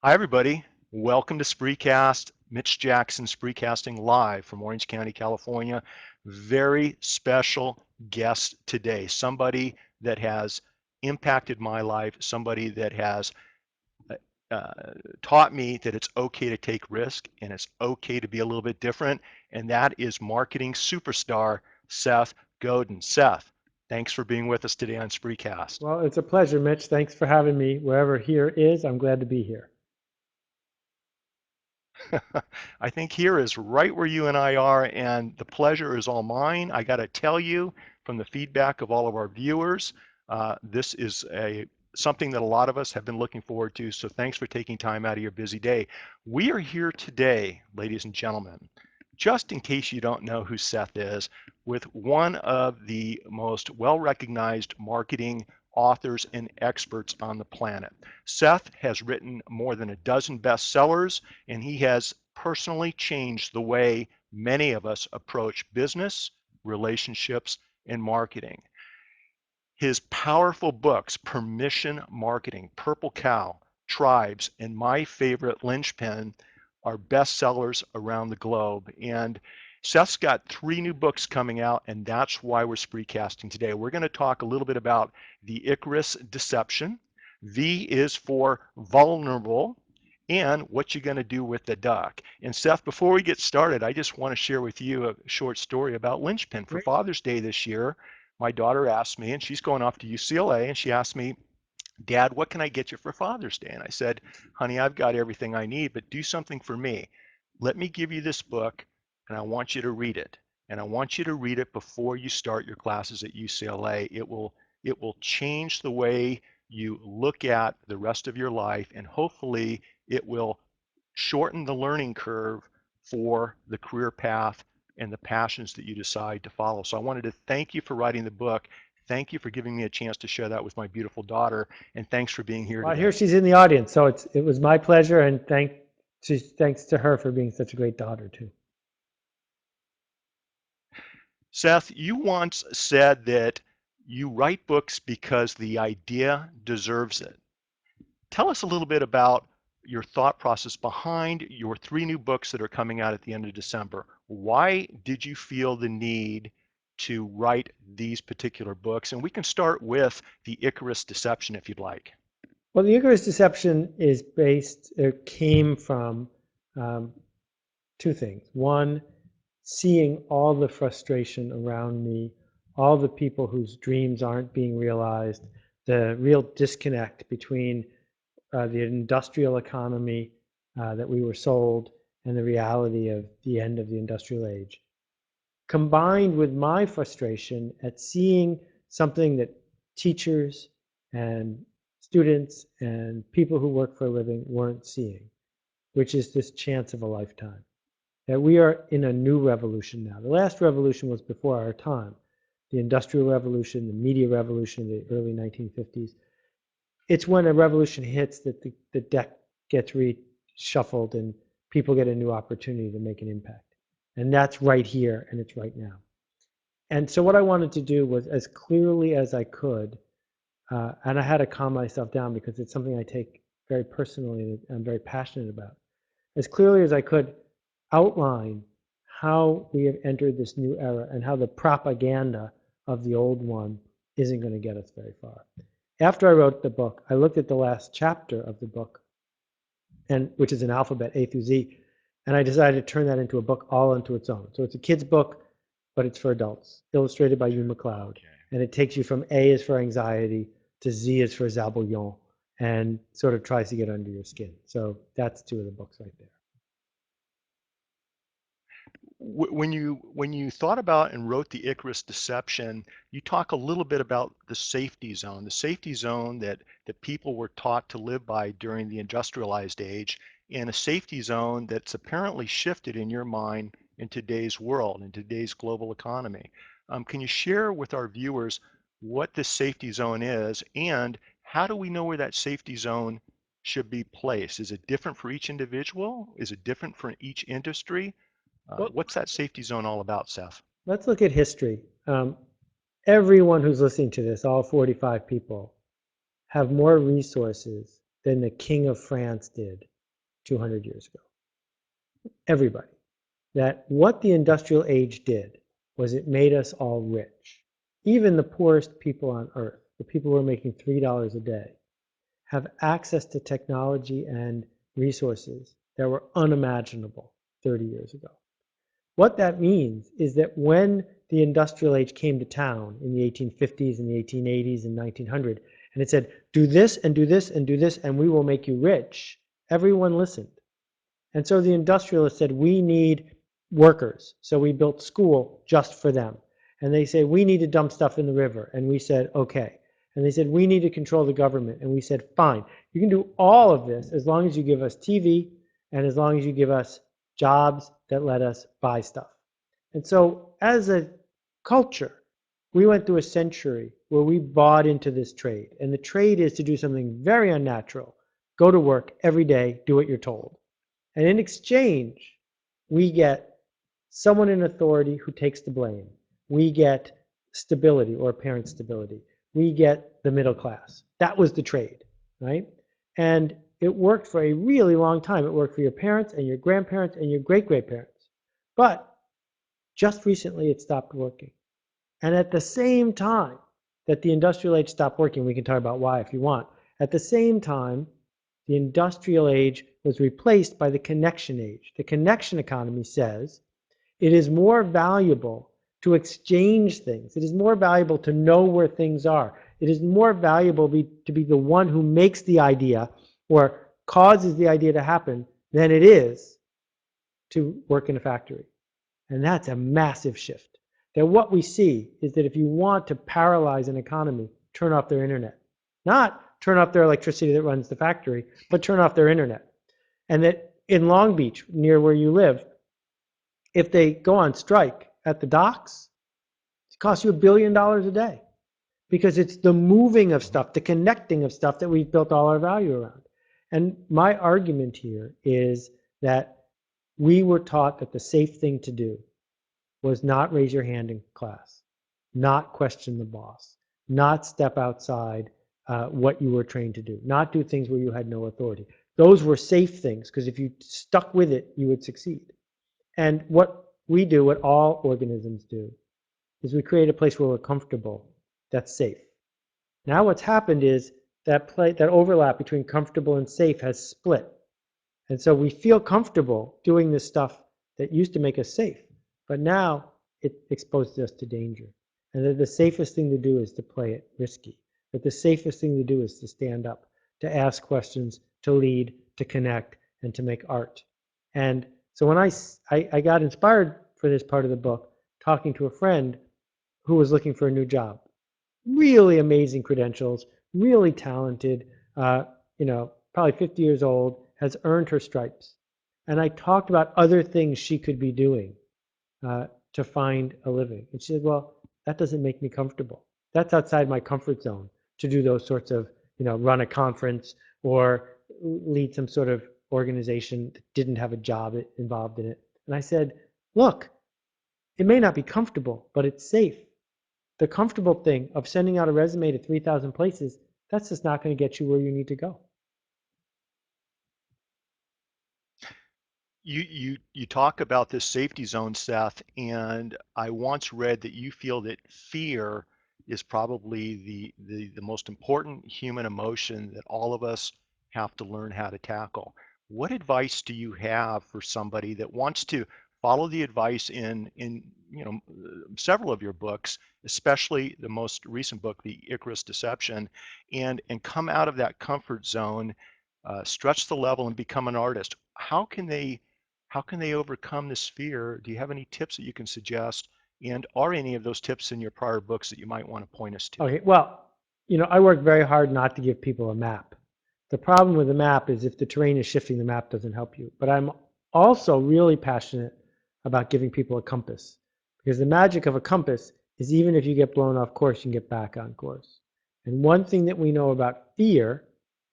Hi, everybody. Welcome to Spreecast. Mitch Jackson, Spreecasting live from Orange County, California. Very special guest today. Somebody that has impacted my life, somebody that has uh, taught me that it's okay to take risk and it's okay to be a little bit different. And that is marketing superstar Seth Godin. Seth, thanks for being with us today on Spreecast. Well, it's a pleasure, Mitch. Thanks for having me. Wherever here is, I'm glad to be here. I think here is right where you and I are, and the pleasure is all mine. I got to tell you, from the feedback of all of our viewers, this is something that a lot of us have been looking forward to. So thanks for taking time out of your busy day. We are here today, ladies and gentlemen, just in case you don't know who Seth is, with one of the most well-recognized marketing authors and experts on the planet. Seth has written more than a dozen bestsellers, and he has personally changed the way many of us approach business, relationships, and marketing. His powerful books, Permission Marketing, Purple Cow, Tribes, and my favorite, Linchpin, are bestsellers around the globe. And Seth's got 3 new books coming out, and that's why we're spreecasting today. We're going to talk a little bit about the Icarus Deception. V is for vulnerable, and what you're going to do with the duck. And Seth, before we get started, I just want to share with you a short story about Linchpin. For Great. Father's Day this year, my daughter asked me, and she's going off to UCLA, and she asked me, Dad, what can I get you for Father's Day? And I said, honey, I've got everything I need, but do something for me. Let me give you this book, and I want you to read it. And I want you to read it before you start your classes at UCLA. It will change the way you look at the rest of your life, and hopefully it will shorten the learning curve for the career path and the passions that you decide to follow. So I wanted to thank you for writing the book. Thank you for giving me a chance to share that with my beautiful daughter, and thanks for being here Well, I hear today. she's in the audience, so it was my pleasure, and thanks to her for being such a great daughter too. Seth, you once said that you write books because the idea deserves it. Tell us a little bit about your thought process behind your 3 new books that are coming out at the end of December. Why did you feel the need to write these particular books? And we can start with the Icarus Deception if you'd like. Well, the Icarus Deception came from um, two things. One, seeing all the frustration around me, all the people whose dreams aren't being realized, the real disconnect between the industrial economy that we were sold and the reality of the end of the industrial age, combined with my frustration at seeing something that teachers and students and people who work for a living weren't seeing, which is this chance of a lifetime. That we are in a new revolution now. The last revolution was before our time. The Industrial Revolution, the Media Revolution of the early 1950s. It's when a revolution hits that the deck gets reshuffled and people get a new opportunity to make an impact. And that's right here and it's right now. And so what I wanted to do was, as clearly as I could, and I had to calm myself down because it's something I take very personally and I'm very passionate about, as clearly as I could outline how we have entered this new era and how the propaganda of the old one isn't going to get us very far. After I wrote the book, I looked at the last chapter of the book, and which is an alphabet, A through Z, and I decided to turn that into a book all into its own. So it's a kid's book, but it's for adults, illustrated by Hugh McLeod. Okay. And it takes you from A is for anxiety to Z is for Zabouillon, and sort of tries to get under your skin. So that's 2 of the books right there. When you thought about and wrote the Icarus Deception, you talk a little bit about the safety zone that people were taught to live by during the industrialized age, and a safety zone that's apparently shifted in your mind in today's world, in today's global economy. Can you share with our viewers what this safety zone is, and how do we know where that safety zone should be placed? Is it different for each individual? Is it different for each industry? Well, What's that safety zone all about, Seth? let's look at history. Everyone who's listening to this, all 45 people, have more resources than the King of France did 200 years ago. Everybody. That what the industrial age did was it made us all rich. Even the poorest people on earth, the people who are making $3 a day, have access to technology and resources that were unimaginable 30 years ago. What that means is that when the industrial age came to town in the 1850s and the 1880s and 1900, and it said, do this and do this and do this, and we will make you rich, everyone listened. And so the industrialists said, we need workers. So we built school just for them. And they say, we need to dump stuff in the river. And we said, okay. And they said, we need to control the government. And we said, fine. You can do all of this as long as you give us TV and as long as you give us jobs that let us buy stuff. And so as a culture, we went through a century where we bought into this trade. And the trade is to do something very unnatural. Go to work every day, do what you're told. And in exchange, we get someone in authority who takes the blame. We get stability or apparent stability. We get the middle class. That was the trade, right? And it worked for a really long time. It worked for your parents and your grandparents and your great-great-parents. But just recently it stopped working. And at the same time that the industrial age stopped working, we can talk about why if you want, at the same time, the industrial age was replaced by the connection age. The connection economy says it is more valuable to exchange things. It is more valuable to know where things are. It is more valuable to be the one who makes the idea or causes the idea to happen than it is to work in a factory. And that's a massive shift. That what we see is that if you want to paralyze an economy, turn off their internet. Not turn off their electricity that runs the factory, but turn off their internet. And that in Long Beach, near where you live, if they go on strike at the docks, it costs you $1 billion a day. Because it's the moving of stuff, the connecting of stuff that we've built all our value around. And my argument here is that we were taught that the safe thing to do was not raise your hand in class, not question the boss, not step outside what you were trained to do, not do things where you had no authority. Those were safe things because if you stuck with it, you would succeed. And what we do, what all organisms do, is we create a place where we're comfortable that's safe. Now what's happened is that overlap between comfortable and safe has split. And so we feel comfortable doing this stuff that used to make us safe, but now it exposes us to danger. And that the safest thing to do is to play it risky. That the safest thing to do is to stand up, to ask questions, to lead, to connect, and to make art. And so when I got inspired for this part of the book, talking to a friend who was looking for a new job. Really amazing credentials, really talented, probably 50 years old, has earned her stripes. And I talked about other things she could be doing to find a living. And she said, well, that doesn't make me comfortable. That's outside my comfort zone to do those sorts of, run a conference or lead some sort of organization that didn't have a job involved in it. And I said, look, it may not be comfortable, but it's safe. The comfortable thing of sending out a resume to 3,000 places, that's just not going to get you where you need to go. You talk about this safety zone, Seth, and I once read that you feel that fear is probably the most important human emotion that all of us have to learn how to tackle. What advice do you have for somebody that wants to follow the advice in several of your books, especially the most recent book, The Icarus Deception, and come out of that comfort zone, stretch the level and become an artist? How can they overcome this fear? Do you have any tips that you can suggest? And are any of those tips in your prior books that you might want to point us to? Okay, well, I work very hard not to give people a map. The problem with the map is if the terrain is shifting, the map doesn't help you. But I'm also really passionate about giving people a compass. Because the magic of a compass is even if you get blown off course, you can get back on course. And one thing that we know about fear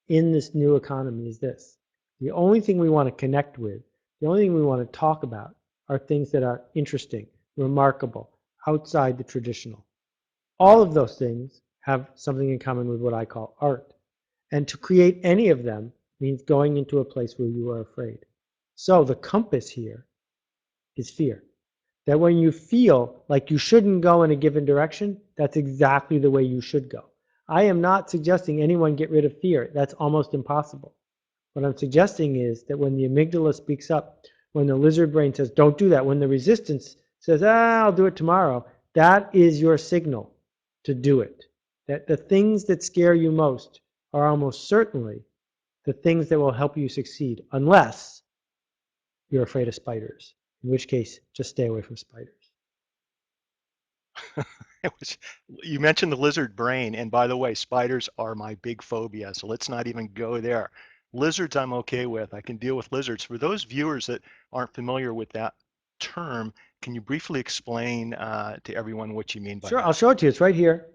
in this new economy is this. The only thing we want to connect with, the only thing we want to talk about are things that are interesting, remarkable, outside the traditional. All of those things have something in common with what I call art. And to create any of them means going into a place where you are afraid. So the compass here is fear. That when you feel like you shouldn't go in a given direction, that's exactly the way you should go. I am not suggesting anyone get rid of fear. That's almost impossible. What I'm suggesting is that when the amygdala speaks up, when the lizard brain says, don't do that, when the resistance says, I'll do it tomorrow, that is your signal to do it. That the things that scare you most are almost certainly the things that will help you succeed, unless you're afraid of spiders, in which case, just stay away from spiders. It was, you mentioned the lizard brain, and by the way, spiders are my big phobia, so let's not even go there. Lizards I'm okay with. I can deal with lizards. For those viewers that aren't familiar with that term, can you briefly explain to everyone what you mean by Sure, I'll that? show it to you. It's right here.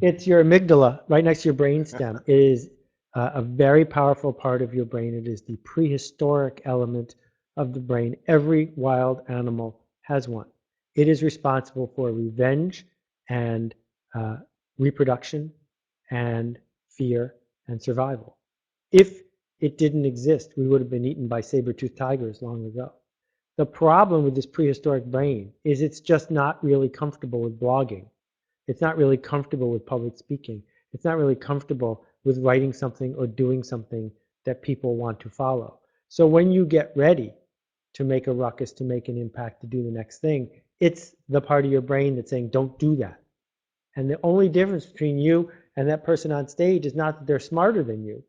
It's your amygdala, right next to your brain stem. It is a very powerful part of your brain. It is the prehistoric element of the brain. Every wild animal has one. It is responsible for revenge and uh, reproduction and fear and survival. If it didn't exist, we would have been eaten by saber-toothed tigers long ago. The problem with this prehistoric brain is it's just not really comfortable with blogging. It's not really comfortable with public speaking. It's not really comfortable with writing something or doing something that people want to follow. So when you get ready to make a ruckus, to make an impact, to do the next thing, it's the part of your brain that's saying, don't do that. And the only difference between you and that person on stage is not that they're smarter than you.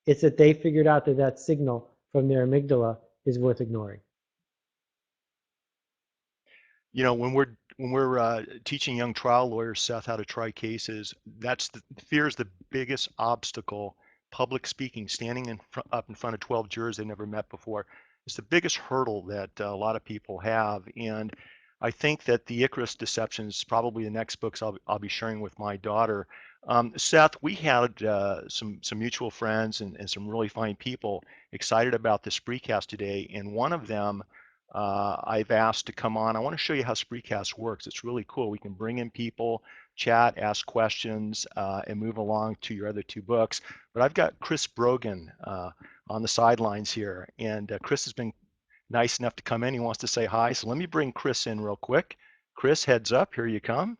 It's that they figured out that that signal from their amygdala is worth ignoring. You know, when we're teaching young trial lawyers, Seth, how to try cases, that's the fear is the biggest obstacle. Public speaking, standing up in front of 12 jurors they never met before, is the biggest hurdle that a lot of people have. And I think that the Icarus Deception is probably the next books I'll be sharing with my daughter. Seth, we had some mutual friends and some really fine people excited about the Spreecast today, and one of them I've asked to come on. I want to show you how Spreecast works. It's really cool. We can bring in people, chat, ask questions, and move along to your other two books. But I've got Chris Brogan on the sidelines here, and Chris has been nice enough to come in. He wants to say hi. So let me bring Chris in real quick. Chris, heads up. Here you come.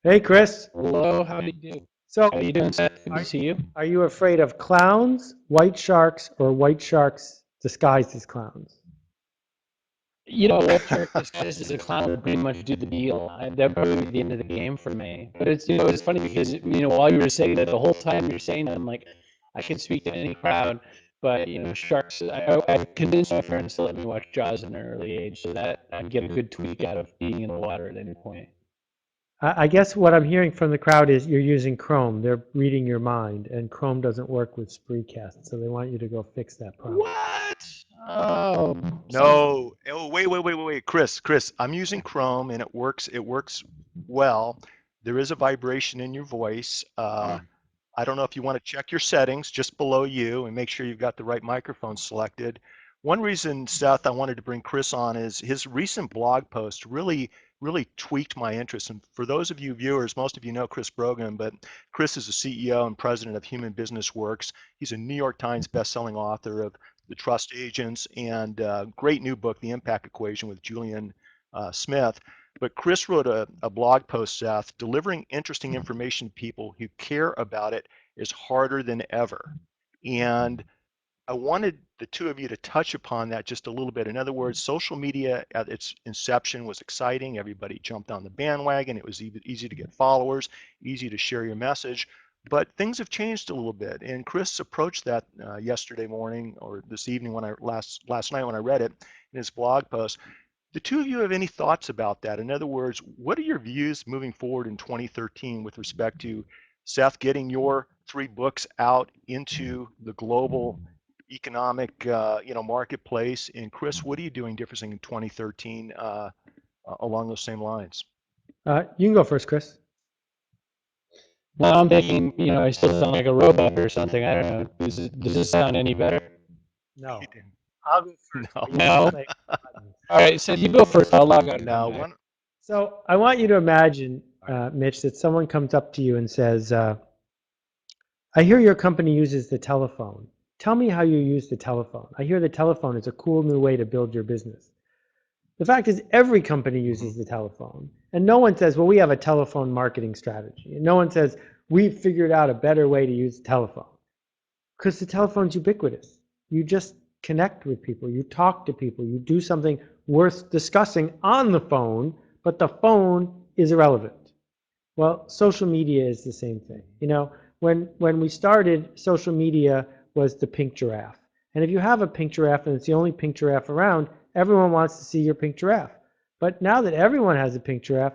Hey, Chris. Hello, how do you do? So How you doing, Seth? Good to are, see you. are you afraid of clowns, white sharks, or white sharks disguised as clowns? You know, White Shark disguised as a clown would pretty much do the deal. That'd probably be the end of the game for me. But it's funny because while you were saying that, the whole time you're saying that, I'm like, I can speak to any crowd. But sharks. I convinced my friends to let me watch Jaws at an early age, so that I'd get a good tweak out of being in the water at any point. I guess what I'm hearing from the crowd is you're using Chrome. They're reading your mind, and Chrome doesn't work with Spreecast, so they want you to go fix that problem. What? Oh, No. Oh, wait. Chris, I'm using Chrome and it works. It works well. There is a vibration in your voice. I don't know if you want to check your settings just below you and make sure you've got the right microphone selected. One reason, Seth, I wanted to bring Chris on is his recent blog post really tweaked my interest. And for those of you viewers, most of you know Chris Brogan, but Chris is the CEO and president of Human Business Works. He's a New York Times bestselling author of The Trust Agents and great new book, The Impact Equation with Julian Smith. But Chris wrote a blog post, Seth, delivering interesting information to people who care about it is harder than ever. And I wanted the two of you to touch upon that just a little bit. In other words, social media at its inception was exciting. Everybody jumped on the bandwagon. It was easy to get followers, easy to share your message. But things have changed a little bit. And Chris approached that yesterday morning or this evening when I last night when I read it in his blog post. The two of you have any thoughts about that? In other words, what are your views moving forward in 2013 with respect to Seth getting your three books out into the global economic, marketplace? And Chris, what are you doing different in 2013 along those same lines? You can go first, Chris. Now I'm thinking, I still sound like a robot or something. I don't know. Does this sound any better? No. You didn't. I'll go first. No, But you No. play buttons. All right, so you go first. I'll log out and come no. back. So I want you to imagine, All right. Mitch, that someone comes up to you and says, I hear your company uses the telephone tell me how you use the telephone. I hear the telephone is a cool new way to build your business. The fact is every company uses the telephone, and no one says, well, we have a telephone marketing strategy. And no one says, we've figured out a better way to use the telephone, because the telephone's ubiquitous. You just connect with people, you talk to people, you do something worth discussing on the phone, but the phone is irrelevant. Well, social media is the same thing. You know, when we started, social media was the pink giraffe. And if you have a pink giraffe and it's the only pink giraffe around, everyone wants to see your pink giraffe. But now that everyone has a pink giraffe,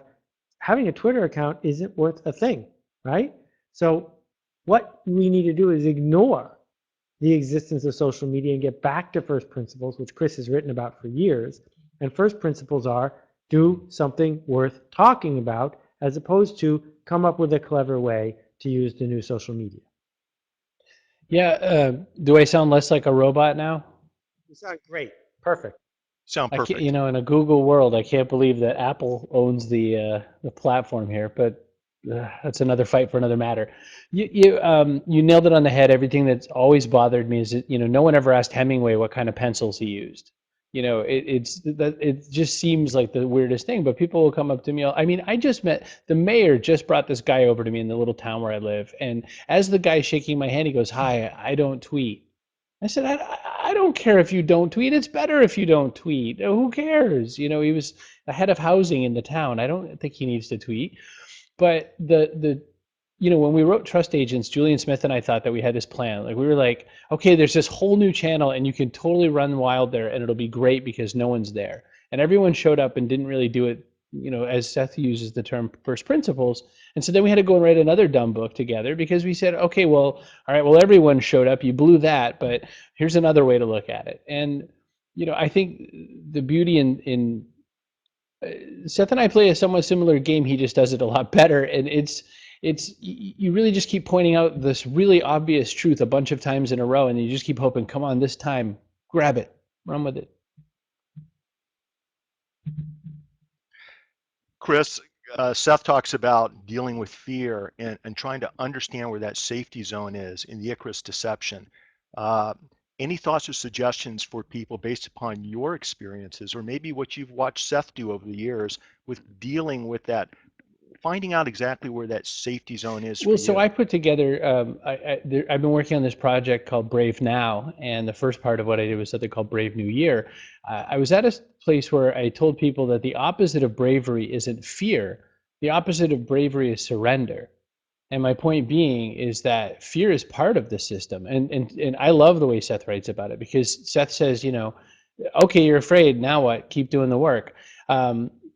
having a Twitter account isn't worth a thing, right? So what we need to do is ignore the existence of social media and get back to first principles, which Chris has written about for years. And first principles are do something worth talking about, as opposed to come up with a clever way to use the new social media. Yeah. Do I sound less like a robot now? You sound great. Perfect. Sound I can't, perfect. in a Google world, I can't believe that Apple owns the platform here, but that's another fight for another matter. You nailed it on the head. Everything that's always bothered me is that, no one ever asked Hemingway what kind of pencils he used. It just seems like the weirdest thing, but people will come up to me. I mean, I just met the mayor, just brought this guy over to me in the little town where I live, and as the guy's shaking my hand, he goes, "Hi, I don't tweet." I said, I don't care if you don't tweet. It's better if you don't tweet. Who cares? He was the head of housing in the town. I don't think he needs to tweet. But when we wrote Trust Agents, Julian Smith and I thought that we had this plan. Like, we were like, okay, there's this whole new channel and you can totally run wild there and it'll be great because no one's there. And everyone showed up and didn't really do it, as Seth uses the term first principles. And so then we had to go and write another dumb book together because we said, okay, well, all right, well, everyone showed up, you blew that, but here's another way to look at it. And, I think the beauty in Seth and I play a somewhat similar game. He just does it a lot better, and you really just keep pointing out this really obvious truth a bunch of times in a row, and you just keep hoping, come on, this time, grab it, run with it. Chris, Seth talks about dealing with fear and trying to understand where that safety zone is in the Icarus deception. Uh, any thoughts or suggestions for people based upon your experiences, or maybe what you've watched Seth do over the years with dealing with that, finding out exactly where that safety zone is for Well, so you? I put together. I've been working on this project called Brave Now, and the first part of what I did was something called Brave New Year. I was at a place where I told people that the opposite of bravery isn't fear. The opposite of bravery is surrender. And my point being is that fear is part of the system. And I love the way Seth writes about it, because Seth says, okay, you're afraid. Now what? Keep doing the work.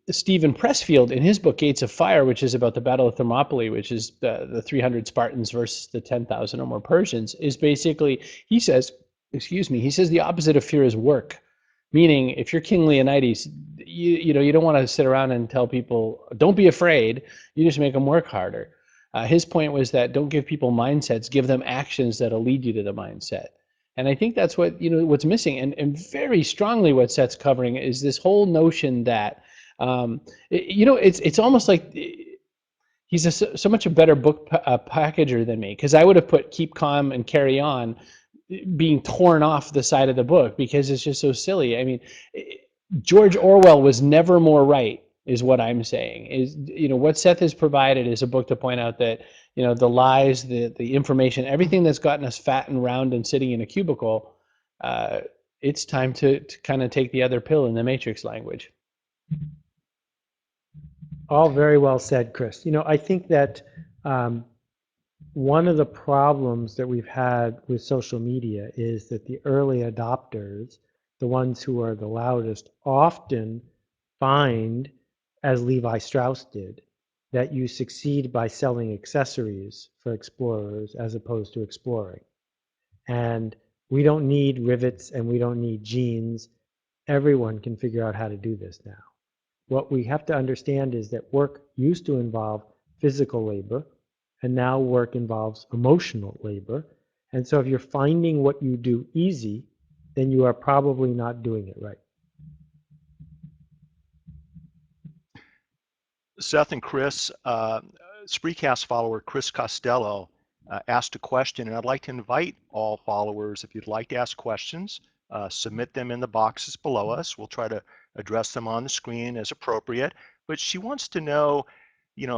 Stephen Pressfield, in his book Gates of Fire, which is about the Battle of Thermopylae, which is the 300 Spartans versus the 10,000 or more Persians, is basically, he says the opposite of fear is work. Meaning, if you're King Leonidas, you don't want to sit around and tell people, don't be afraid. You just make them work harder. His point was that don't give people mindsets, give them actions that'll lead you to the mindset. And I think that's what's missing. And very strongly what Seth's covering is this whole notion that, it's almost like he's so much a better book packager than me, because I would have put keep calm and carry on being torn off the side of the book because it's just so silly. I mean, George Orwell was never more right, is what I'm saying. Is what Seth has provided is a book to point out that the lies, the information, everything that's gotten us fat and round and sitting in a cubicle. It's time to kind of take the other pill, in the Matrix language. All very well said, Chris. I think that one of the problems that we've had with social media is that the early adopters, the ones who are the loudest, often find, as Levi Strauss did, that you succeed by selling accessories for explorers as opposed to exploring. And we don't need rivets and we don't need jeans. Everyone can figure out how to do this now. What we have to understand is that work used to involve physical labor, and now work involves emotional labor. And so if you're finding what you do easy, then you are probably not doing it right. Seth and Chris, Spreecast follower Chris Costello asked a question, and I'd like to invite all followers, if you'd like to ask questions, submit them in the boxes below us. We'll try to address them on the screen as appropriate. But she wants to know,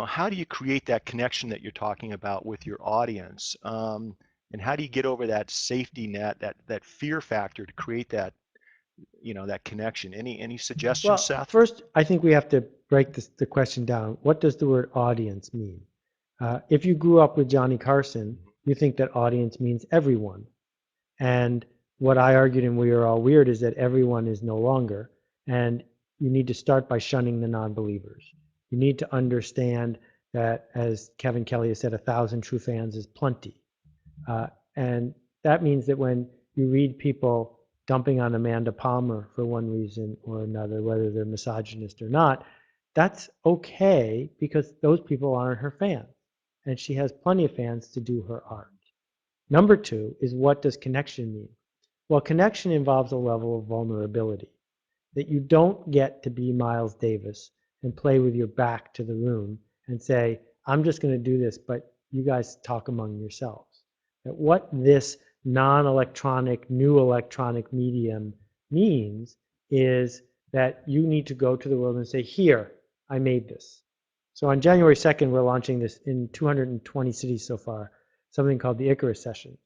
how do you create that connection that you're talking about with your audience? And how do you get over that safety net, that fear factor to create that, that connection? Any suggestions, Well, Seth? first, I think we have to break the question down. What does the word audience mean? If you grew up with Johnny Carson, you think that audience means everyone. And what I argued in We Are All Weird is that everyone is no longer. And you need to start by shunning the non-believers. You need to understand that, as Kevin Kelly has said, 1,000 true fans is plenty. And that means that when you read people dumping on Amanda Palmer for one reason or another, whether they're misogynist or not, that's okay because those people aren't her fans. And she has plenty of fans to do her art. Number two is, what does connection mean? Well, connection involves a level of vulnerability, that you don't get to be Miles Davis and play with your back to the room and say, I'm just going to do this, but you guys talk among yourselves. That what this non-electronic, new electronic medium means is that you need to go to the world and say, here, I made this. So on January 2nd, we're launching this in 220 cities so far, something called the Icarus Sessions.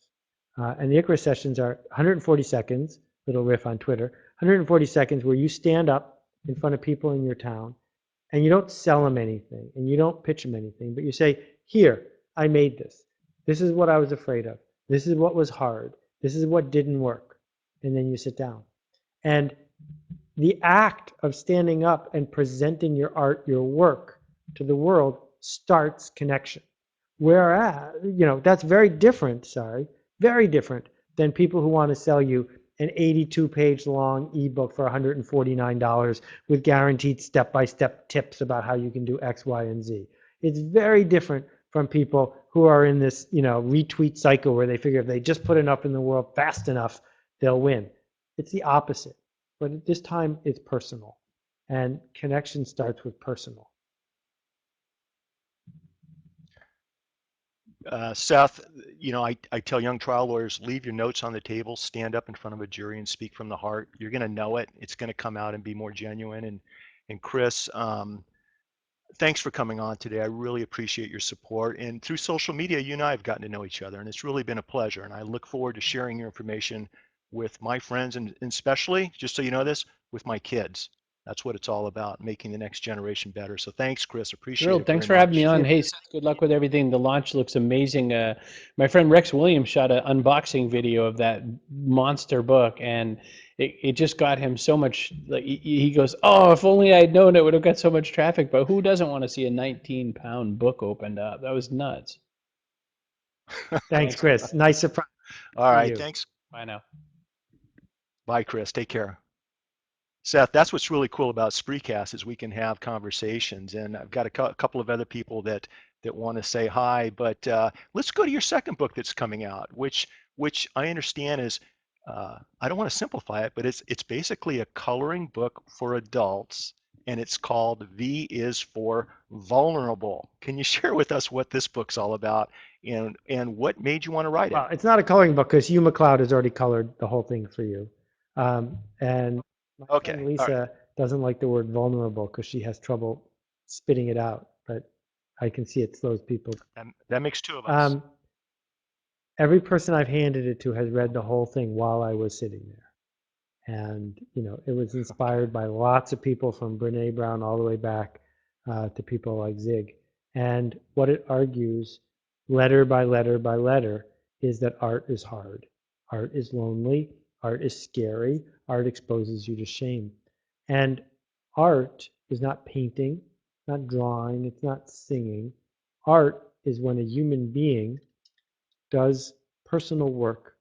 And the Icarus Sessions are 140 seconds, little riff on Twitter, 140 seconds where you stand up in front of people in your town and you don't sell them anything and you don't pitch them anything, but you say, here, I made this. This is what I was afraid of. This is what was hard. This is what didn't work. And then you sit down. And the act of standing up and presenting your art, your work to the world starts connection. Whereas, that's very different, very different than people who want to sell you an 82-page long ebook for $149 with guaranteed step-by-step tips about how you can do X, Y, and Z. It's very different from people who are in this, retweet cycle where they figure if they just put enough in the world fast enough, they'll win. It's the opposite. But at this time, it's personal. And connection starts with personal. Seth, I tell young trial lawyers, leave your notes on the table, stand up in front of a jury and speak from the heart. You're going to know it. It's going to come out and be more genuine. And Chris, thanks for coming on today. I really appreciate your support. And through social media, you and I have gotten to know each other, and it's really been a pleasure. And I look forward to sharing your information with my friends, and especially, just so you know this, with my kids. That's what it's all about, making the next generation better. So thanks, Chris. Appreciate Thrilled. it very Thanks for having me much. on. Hey, Seth, good luck with everything. The launch looks amazing. My friend Rex Williams shot an unboxing video of that monster book, and it just got him so much. Like he goes, "Oh, if only I'd known it would have got so much traffic." But who doesn't want to see a 19-pound book opened up? That was nuts. Thanks, Chris. Nice surprise. All right, you. thanks. Bye now. Bye, Chris. Take care. Seth, that's what's really cool about Spreecast is we can have conversations, and I've got a couple of other people that want to say hi. But let's go to your second book that's coming out, which I understand is I don't want to simplify it, but it's basically a coloring book for adults, and it's called V is for Vulnerable. Can you share with us what this book's all about, and what made you want to write it? Well, it's not a coloring book because Hugh McLeod has already colored the whole thing for you. And my friend Okay, all right. Lisa doesn't like the word vulnerable because she has trouble spitting it out, but I can see it slows people. That makes two of us. Every person I've handed it to has read the whole thing while I was sitting there. And, it was inspired by lots of people from Brene Brown all the way back to people like Zig. And what it argues, letter by letter by letter, is that art is hard. Art is lonely. Art is scary. Art exposes you to shame. And art is not painting, not drawing, it's not singing. Art is when a human being does personal work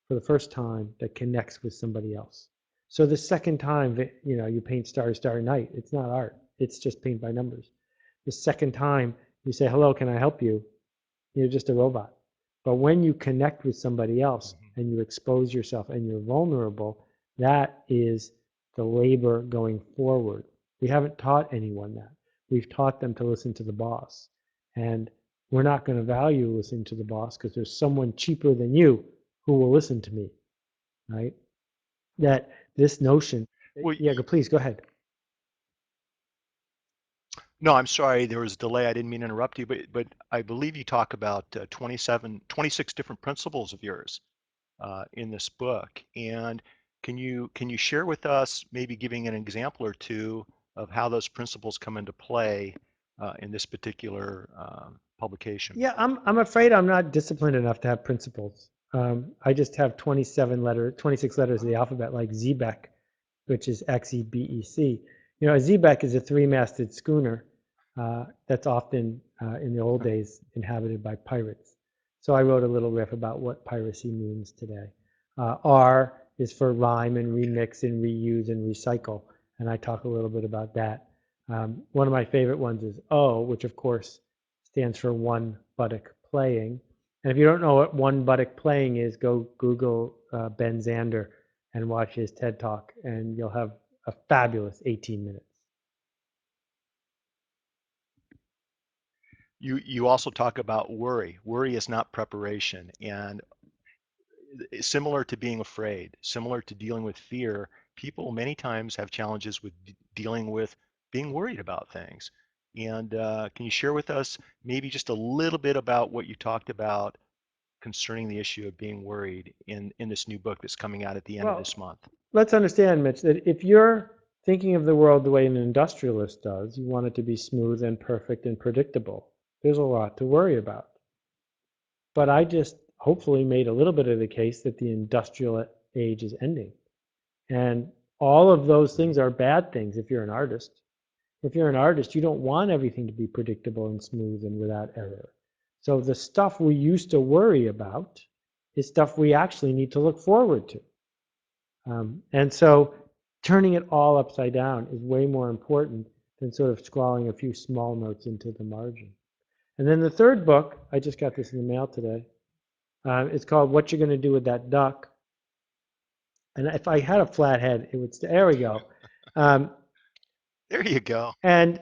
for the first time that connects with somebody else. So the second time that you paint Starry Starry Night, it's not art. It's just paint by numbers. The second time you say, hello, can I help you? You're just a robot. But when you connect with somebody else and you expose yourself and you're vulnerable, that is the labor going forward. We haven't taught anyone that. We've taught them to listen to the boss. And we're not going to value listening to the boss because there's someone cheaper than you who will listen to me, right? That this notion, Well, yeah, please go ahead. no, I'm sorry, there was a delay. I didn't mean to interrupt you, but I believe you talk about 26 different principles of yours in this book. And can you share with us, maybe giving an example or two of how those principles come into play in this particular publication? Yeah, I'm afraid I'm not disciplined enough to have principles. I just have 26 letters of the alphabet, like Zebek, which is XEBEC. You know, a Zebek is a three-masted schooner that's often, in the old days, inhabited by pirates. So I wrote a little riff about what piracy means today. R is for rhyme and remix and reuse and recycle, and I talk a little bit about that. One of my favorite ones is O, which of course stands for one buttock playing. And if you don't know what one buttock playing is, go Google Ben Zander and watch his TED Talk, and you'll have a fabulous 18 minutes. You also talk about worry. Worry is not preparation, and similar to being afraid, similar to dealing with fear, people many times have challenges with dealing with being worried about things. And can you share with us maybe just a little bit about what you talked about concerning the issue of being worried in this new book that's coming out at the end of this month? Let's understand, Mitch, that if you're thinking of the world the way an industrialist does, you want it to be smooth and perfect and predictable. There's a lot to worry about. But I just hopefully made a little bit of the case that the industrial age is ending. And all of those things are bad things if you're an artist. If you're an artist, you don't want everything to be predictable and smooth and without error. So the stuff we used to worry about is stuff we actually need to look forward to. And so turning it all upside down is way more important than sort of scrawling a few small notes into the margin. And then the third book, I just got this in the mail today. It's called What You're Going to Do with That Duck. And if I had a flat head, it would, there we go. There you go. And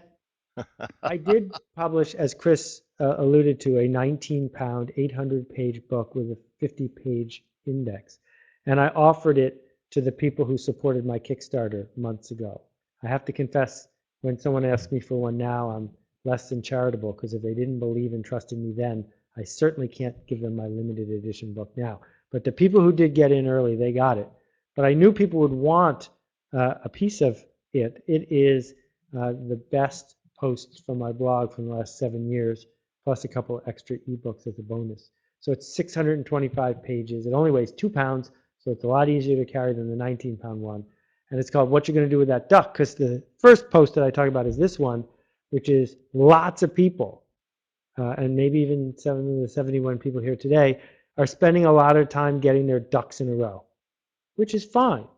I did publish, as Chris alluded to, a 19-pound, 800-page book with a 50-page index. And I offered it to the people who supported my Kickstarter months ago. I have to confess, when someone asks me for one now, I'm less than charitable, because if they didn't believe and trust in me then, I certainly can't give them my limited edition book now. But the people who did get in early, they got it. But I knew people would want a piece of it. It is the best posts from my blog from the last 7 years, plus a couple of extra ebooks as a bonus. So it's 625 pages. It only weighs 2 pounds, so it's a lot easier to carry than the 19-pound one. And it's called What You're Going to Do with That Duck, because the first post that I talk about is this one, which is lots of people, and maybe even 7 of the 71 people here today, are spending a lot of time getting their ducks in a row, which is fine.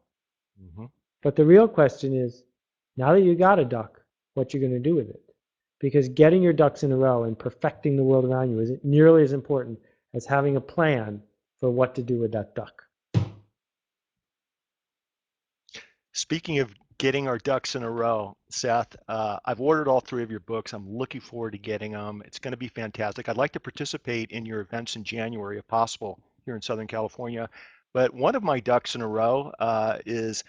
Mm-hmm. But the real question is, now that you got a duck, what you're going to do with it? Because getting your ducks in a row and perfecting the world around you isn't nearly as important as having a plan for what to do with that duck. Speaking of getting our ducks in a row, Seth, I've ordered all 3 of your books. I'm looking forward to getting them. It's going to be fantastic. I'd like to participate in your events in January, if possible, here in Southern California. But one of my ducks in a row is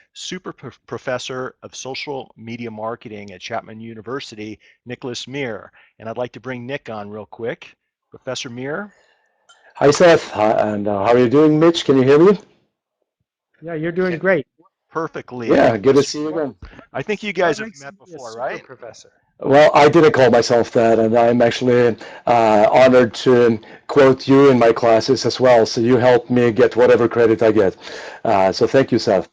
professor of social media marketing at Chapman University, Nicholas Meir. And I'd like to bring Nick on real quick. Professor Meir. Hi, Seth. And how are you doing, Mitch? Can you hear me? Yeah, you're doing great. Perfectly. Yeah, good to see you again. I think you guys have met before, right? Professor. Well, I didn't call myself that, and I'm actually honored to quote you in my classes as well. So you help me get whatever credit I get. So thank you, Seth.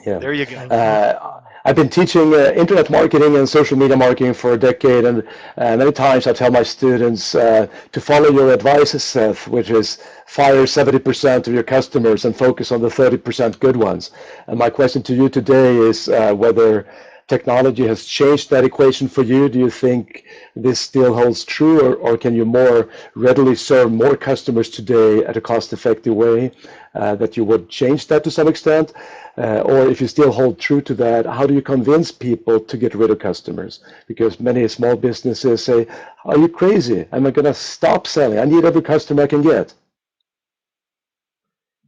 Yeah. There you go. I've been teaching internet marketing and social media marketing for a decade, and many times I tell my students to follow your advice, Seth, which is fire 70% of your customers and focus on the 30% good ones. And my question to you today is whether technology has changed that equation for you? Do you think this still holds true, or can you more readily serve more customers today at a cost-effective way, that you would change that to some extent? Or if you still hold true to that, how do you convince people to get rid of customers? Because many small businesses say, are you crazy? Am I going to stop selling? I need every customer I can get.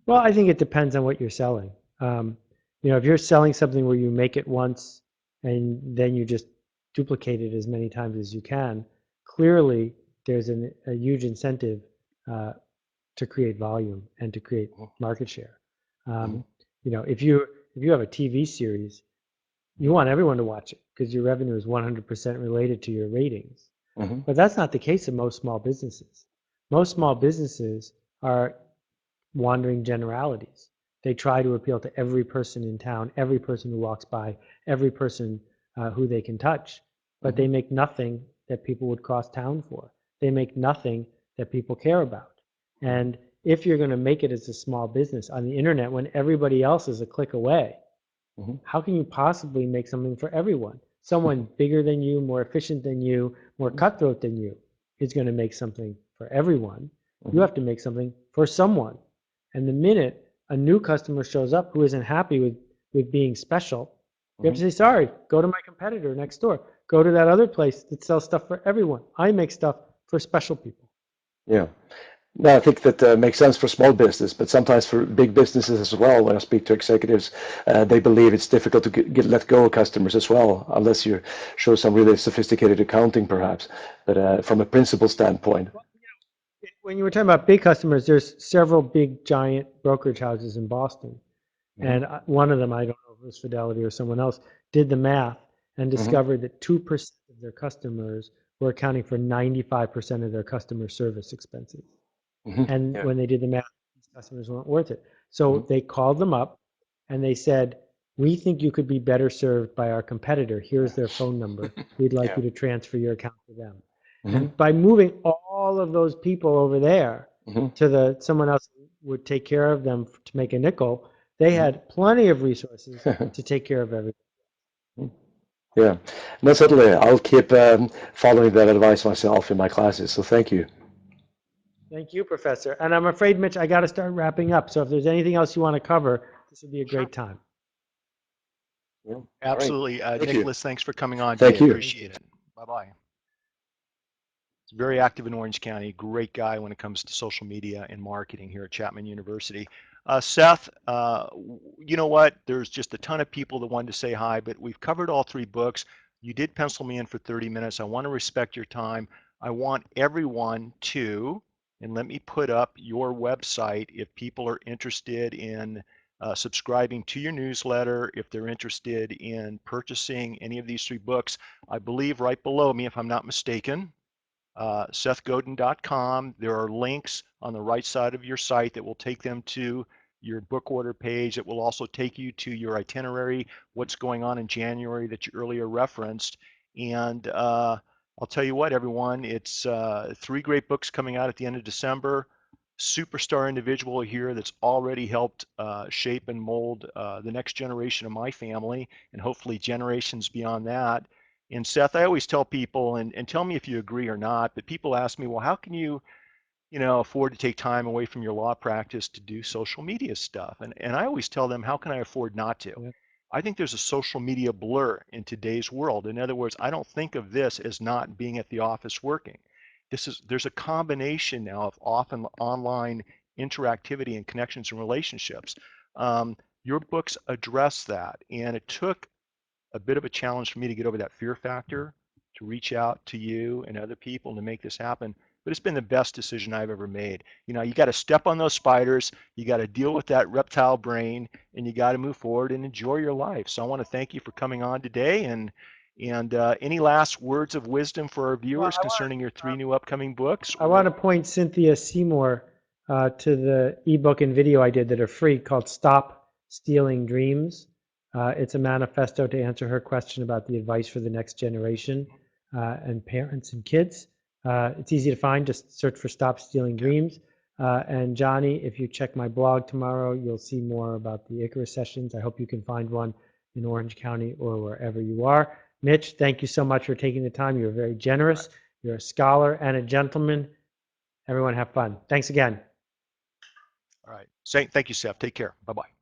Well, I think it depends on what you're selling. If you're selling something where you make it once and then you just duplicate it as many times as you can, clearly there's a huge incentive to create volume and to create market share. If you have a TV series, you want everyone to watch it because your revenue is 100% related to your ratings. But that's not the case in most small businesses. Most small businesses are wandering generalities. They try to appeal to every person in town, every person who walks by, every person who they can touch, but they make nothing that people would cross town for. They make nothing that people care about. And if you're going to make it as a small business on the internet when everybody else is a click away, how can you possibly make something for everyone? Someone bigger than you, more efficient than you, more cutthroat than you is going to make something for everyone. You have to make something for someone. And the minute a new customer shows up who isn't happy with being special, you have to say, sorry, go to my competitor next door. Go to that other place that sells stuff for everyone. I make stuff for special people. Yeah. No, I think that makes sense for small business, but sometimes for big businesses as well. When I speak to executives, they believe it's difficult to let go of customers as well, unless you show some really sophisticated accounting, perhaps. But from a principal standpoint. When you were talking about big customers, there's several big giant brokerage houses in Boston. And one of them, I don't know if it was Fidelity or someone else, did the math and discovered that 2% of their customers were accounting for 95% of their customer service expenses. And when they did the math, these customers weren't worth it. So they called them up and they said, we think you could be better served by our competitor. Here's their phone number. We'd like you to transfer your account to them. And by moving all of those people over there to someone else who would take care of them to make a nickel, they had plenty of resources to take care of everything. Yeah, no, certainly. I'll keep following that advice myself in my classes. So thank you. Thank you, Professor. And I'm afraid, Mitch, I got to start wrapping up. So if there's anything else you want to cover, this would be a great time. Yeah. Absolutely. Nicholas, thanks for coming on Thank today. you. Appreciate it. Bye-bye. He's very active in Orange County. Great guy when it comes to social media and marketing here at Chapman University. Seth, you know what? There's just a ton of people that wanted to say hi, but we've covered all three books. You did pencil me in for 30 minutes. I want to respect your time. I want everyone to, and let me put up your website if people are interested in subscribing to your newsletter, if they're interested in purchasing any of these three books. I believe right below me, if I'm not mistaken, SethGodin.com. There are links on the right side of your site that will take them to your book order page. It will also take you to your itinerary, what's going on in January that you earlier referenced. And I'll tell you what, everyone, it's three great books coming out at the end of December. Superstar individual here that's already helped shape and mold the next generation of my family and hopefully generations beyond that. And Seth, I always tell people, and tell me if you agree or not, but people ask me, well, how can you afford to take time away from your law practice to do social media stuff? And I always tell them, how can I afford not to? Yeah. I think there's a social media blur in today's world. In other words, I don't think of this as not being at the office working. There's a combination now of often online interactivity and connections and relationships. Your books address that, and it took a bit of a challenge for me to get over that fear factor, to reach out to you and other people to make this happen. But it's been the best decision I've ever made. You got to step on those spiders, you got to deal with that reptile brain, and you got to move forward and enjoy your life. So I want to thank you for coming on today. And any last words of wisdom for our viewers concerning your three new upcoming books? I want to point Cynthia Seymour to the ebook and video I did that are free called Stop Stealing Dreams. It's a manifesto to answer her question about the advice for the next generation and parents and kids. It's easy to find. Just search for Stop Stealing Dreams. And Johnny, if you check my blog tomorrow, you'll see more about the Icarus sessions. I hope you can find one in Orange County or wherever you are. Mitch, thank you so much for taking the time. You're very generous. You're a scholar and a gentleman. Everyone have fun. Thanks again. All right. Thank you, Seth. Take care. Bye-bye.